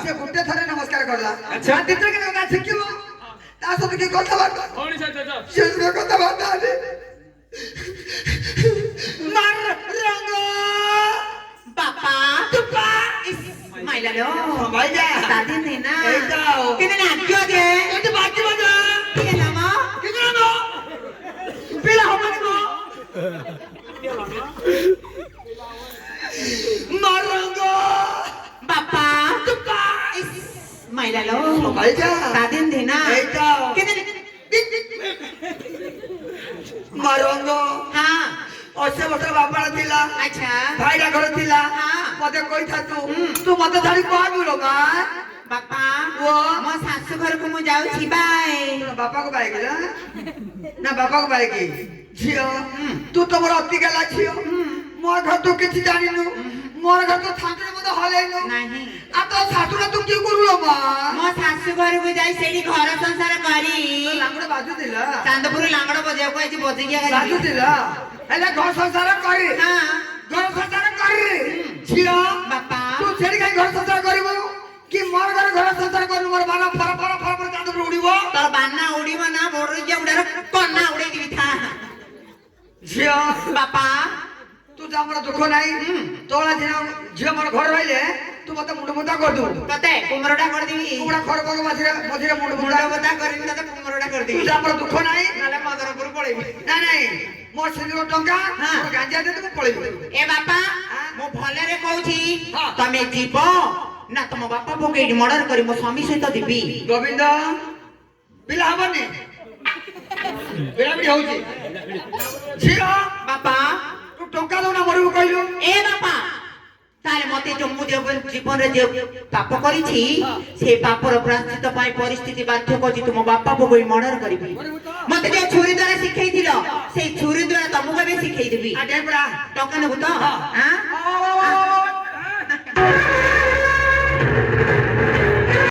से गुटे थरे नमस्कार करला अच्छा दित्र के କଥା ଶିଖିବ ତା ସହିତ କି କଥାବାର୍ତ୍ତା କଣ ଚାଚା ସେ କଥାବାର୍ତ୍ତା ଆଜି ମାର ରଙ୍ଗ बापा ତୁପା माइला लो ଭାଇ ଯା दादी ने ना ଏଇଟା किने नाग्यो दे ଏଠି ବାକି ବଜା किने नामा କି କଣ ପିଲା ହବନି ମୋ ମାର ରଙ୍ଗ बापा ତୁପା माइला लो ଭାଇ ଯା दादी ने ना ଏଇଟା किने ମାର ରଙ୍ଗ हां 80 ବର୍ଷ ବାପାର ଥିଲା अच्छा ଭାଇରା ଘର ଥିଲା हां ମତେ କହିଥା ତୁ ମତେ ଧରି କହିବୁ ଲୋ ମା बापा वो मो सासु घर को मु जाउ छी बाय बापा को बाइक ना बापा को बाइक झियो तू तो मोर अति गला झियो मोर घर तू किछि जानिनु मोर घर तो ठाकुर मते हलेनु नहीं आ तो ठाकुर तू की करू लो मा मो सासु घर को जाई सेडी घर संसार करी लांगड़ बाजू दिला चांदपुर लांगड़ बजे को आइछि बजे गया बाजू दिला हेले घर संसार करी हां घर संसार करी झियो बापा तू छेड़ी काई घर संसार करिवो कि मोर घर संसार करू मोर बाना फर फर फर फर चांदपुर उड़ीबो तोर बाना उड़ीबो ना बोर जे उड़ार कन्ना उड़े दिबी था झियो बापा तू जा मोर दुख नाही तोला दिन झियो मोर घर रहिले तू मते मुंड मुंडा कर दू कते कुमरोडा कर दिबी कुमड़ा खर पग मझिरे मझिरे मुंड मुंडा मुंडा बता करबी ना कुमरोडा कर तू दिबी जा मोर दुख नाही नाले मदरपुर पळेबी ना नाही मोर सिंदूर टंका हां। मोर गांजा दे तू पळेबी ए बापा हां। मो भले रे कहूची हां। तमे जीवो ना तुम बापा भोगेडी मर्डर करी मो स्वामी सहित दिबी गोविंद पिला हबनी बेड़ा बिड़ी होउची झियो बापा तू टंका दो ना मरबू कहिलु ए बापा ताले मते जो मु जीवन रे जे पाप करिछि से पापर प्रायश्चित पाई परिस्थिति बाध्य करछि तुम बापा भोगेडी मर्डर करबी मते जे छुरी द्वारा सिखैथिलो से छुरी द्वारा तुमको भी सिखै देबी आ डेबड़ा टका नेबु तो हां